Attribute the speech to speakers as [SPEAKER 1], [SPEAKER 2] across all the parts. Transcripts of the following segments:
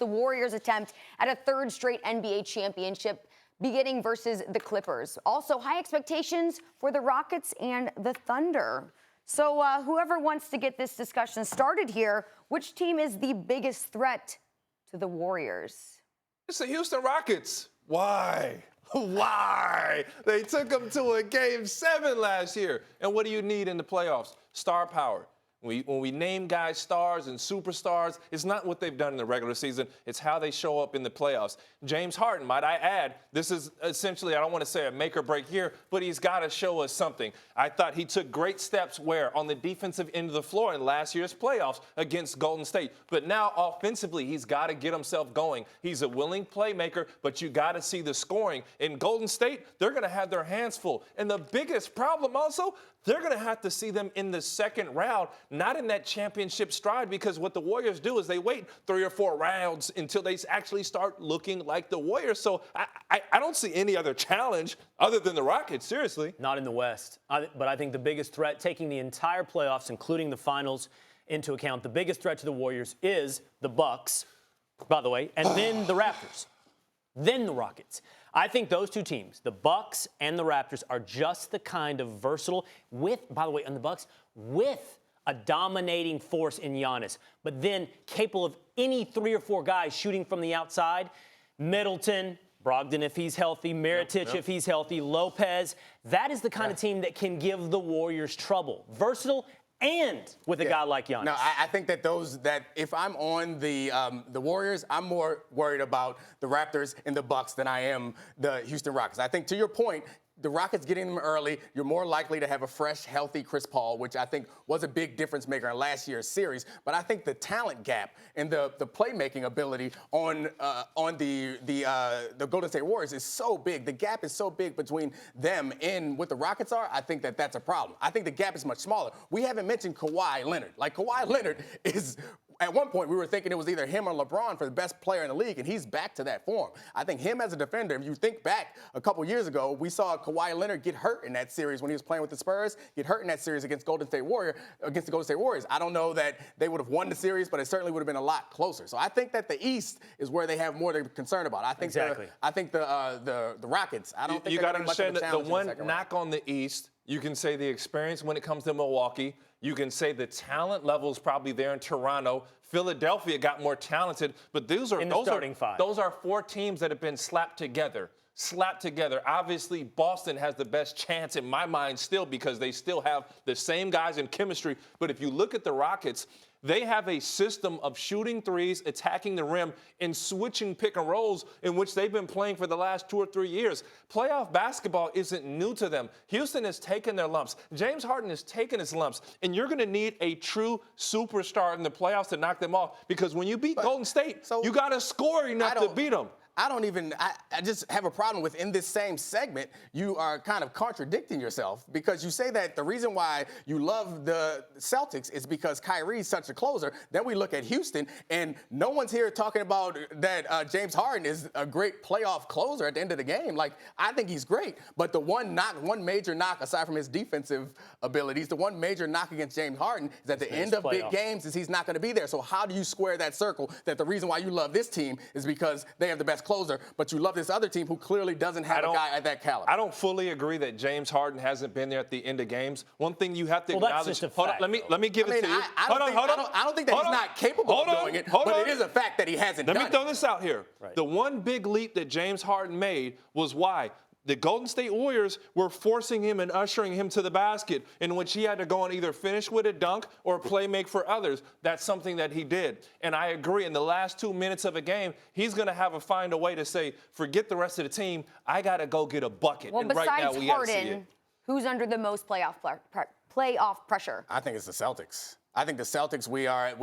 [SPEAKER 1] the Warriors' attempt at a third straight NBA championship, beginning versus the Clippers. Also, high expectations for the Rockets and the Thunder. So whoever wants to get this discussion started here, which team is the biggest threat to the Warriors?
[SPEAKER 2] It's the Houston Rockets. Why? Why? They took them to a Game 7 last year. And what do you need in the playoffs? Star power. When we name guys stars and superstars, it's not what they've done in the regular season. It's how they show up in the playoffs. James Harden, might I add, this is essentially, I don't want to say a make or break here, but he's got to show us something. I thought he took great steps where? On the defensive end of the floor in last year's playoffs against Golden State. But now offensively, he's got to get himself going. He's a willing playmaker, but you got to see the scoring. In Golden State, they're going to have their hands full. And the biggest problem also, they're going to have to see them in the second round, not in that championship stride, because what the Warriors do is they wait 3 or 4 rounds until they actually start looking like the Warriors. So I don't see any other challenge other than the Rockets, seriously.
[SPEAKER 3] Not in the West. But I think the biggest threat, taking the entire playoffs, including the finals, into account, the biggest threat to the Warriors is the Bucks, by the way, and then the Raptors, then the Rockets. I think those two teams, the Bucks and the Raptors, are just the kind of versatile by the way, on the Bucks, with a dominating force in Giannis, but then capable of any 3 or 4 guys shooting from the outside. Middleton, Brogdon if he's healthy, Mirotic if he's healthy, Lopez. That is the kind of team that can give the Warriors trouble. Versatile and with a guy like Giannis.
[SPEAKER 4] No, I think that if I'm on the Warriors, I'm more worried about the Raptors and the Bucks than I am the Houston Rockets. I think to your point, the Rockets getting them early, you're more likely to have a fresh, healthy Chris Paul, which I think was a big difference maker in last year's series. But I think the talent gap and the playmaking ability on the Golden State Warriors is so big. The gap is so big between them and what the Rockets are. I think that's a problem. I think the gap is much smaller. We haven't mentioned Kawhi Leonard. Like, Kawhi Leonard is... At one point, we were thinking it was either him or LeBron for the best player in the league, and he's back to that form. I think him as a defender, if you think back a couple years ago, we saw Kawhi Leonard get hurt in that series when he was playing with the Spurs, get hurt in that series against the Golden State Warriors. I don't know that they would have won the series, but it certainly would have been a lot closer. So I think that the East is where they have more to be concerned about. I think the Rockets, I don't think
[SPEAKER 2] you got to understand that the one
[SPEAKER 4] knock
[SPEAKER 2] knock on the East, you can say the experience when it comes to Milwaukee. You can say the talent level is probably there in Toronto. Philadelphia got more talented, but those are 4 teams that have been slapped together. Obviously, Boston has the best chance in my mind still because they still have the same guys in chemistry. But if you look at the Rockets, they have a system of shooting threes, attacking the rim, and switching pick and rolls in which they've been playing for the last 2 or 3 years. Playoff basketball isn't new to them. Houston has taken their lumps. James Harden has taken his lumps. And you're going to need a true superstar in the playoffs to knock them off because when you beat Golden State, you got to score enough to beat them.
[SPEAKER 4] I just have a problem with, in this same segment, you are kind of contradicting yourself because you say that the reason why you love the Celtics is because Kyrie's such a closer. Then we look at Houston, and no one's here talking about that James Harden is a great playoff closer at the end of the game. Like, I think he's great, but the one major knock, aside from his defensive abilities, the one major knock against James Harden is at the end of big games is he's not going to be there. So how do you square that circle that the reason why you love this team is because they have the best closer, but you love this other team who clearly doesn't have a guy at that caliber?
[SPEAKER 2] I don't fully agree that James Harden hasn't been there at the end of games. One thing you have to acknowledge.
[SPEAKER 3] That's just a fact,
[SPEAKER 2] let me give it to you.
[SPEAKER 4] I don't think that he's not capable of doing it, but it is a fact that he hasn't done it.
[SPEAKER 2] Let me throw this out here.
[SPEAKER 3] Right.
[SPEAKER 2] The one big leap that James Harden made was why the Golden State Warriors were forcing him and ushering him to the basket, in which he had to go and either finish with a dunk or play make for others. That's something that he did. And I agree, in the last 2 minutes of a game, he's going to find a way to say, forget the rest of the team, I got to go get a bucket.
[SPEAKER 1] Well,
[SPEAKER 2] and
[SPEAKER 1] besides
[SPEAKER 2] right now we got to see it.
[SPEAKER 1] Harden, who's under the most playoff pressure?
[SPEAKER 4] I think it's the Celtics. I think the Celtics,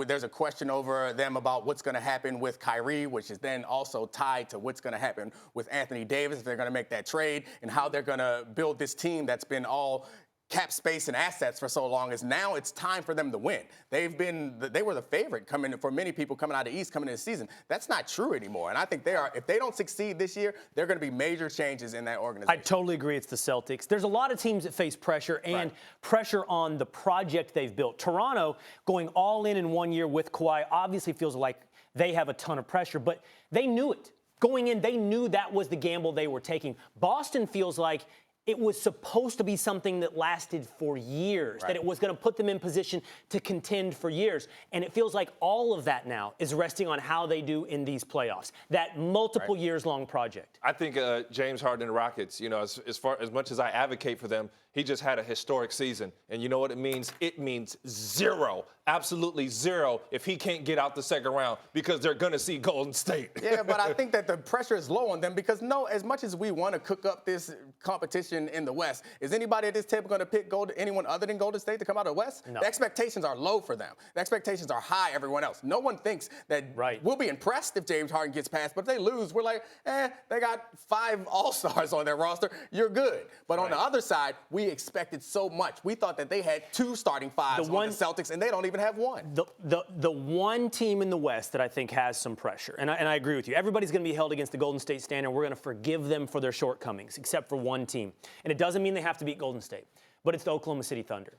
[SPEAKER 4] there's a question over them about what's going to happen with Kyrie, which is then also tied to what's going to happen with Anthony Davis if they're going to make that trade, and how they're going to build this team that's been all cap space and assets for so long. Is now it's time for them to win. They were the favorite for many people coming out of the East coming into the season. That's not true anymore. And I think if they don't succeed this year, there are going to be major changes in that organization.
[SPEAKER 3] I totally agree it's the Celtics. There's a lot of teams that face pressure and pressure on the project they've built. Toronto going all in 1 year with Kawhi obviously feels like they have a ton of pressure, but they knew it. Going in, they knew that was the gamble they were taking. Boston feels like it was supposed to be something that lasted for years, that it was going to put them in position to contend for years. And it feels like all of that now is resting on how they do in these playoffs, that multiple years-long project.
[SPEAKER 2] I think James Harden and the Rockets, you know, as much as I advocate for them, he just had a historic season. And you know what it means? It means zero, absolutely zero, if he can't get out the second round because they're going to see Golden State.
[SPEAKER 4] Yeah, but I think that the pressure is low on them because, as much as we want to cook up this competition in the West, is anybody at this table going to pick anyone other than Golden State to come out of the West?
[SPEAKER 3] No.
[SPEAKER 4] The expectations are low for them. The expectations are high, everyone else. No one thinks that we'll be impressed if James Harden gets past, but if they lose, we're like, they got 5 All-Stars on their roster. You're good. But on the other side, we expected so much. We thought that they had 2 starting 5s on the Celtics, and they don't even have 1.
[SPEAKER 3] The one team in the West that I think has some pressure, and I agree with you, everybody's going to be held against the Golden State standard. We're going to forgive them for their shortcomings, except for one team. And it doesn't mean they have to beat Golden State, but it's the Oklahoma City Thunder.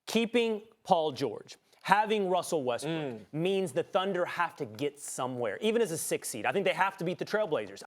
[SPEAKER 3] Keeping Paul George, having Russell Westbrook means the Thunder have to get somewhere, even as a 6th seed. I think they have to beat the Trailblazers.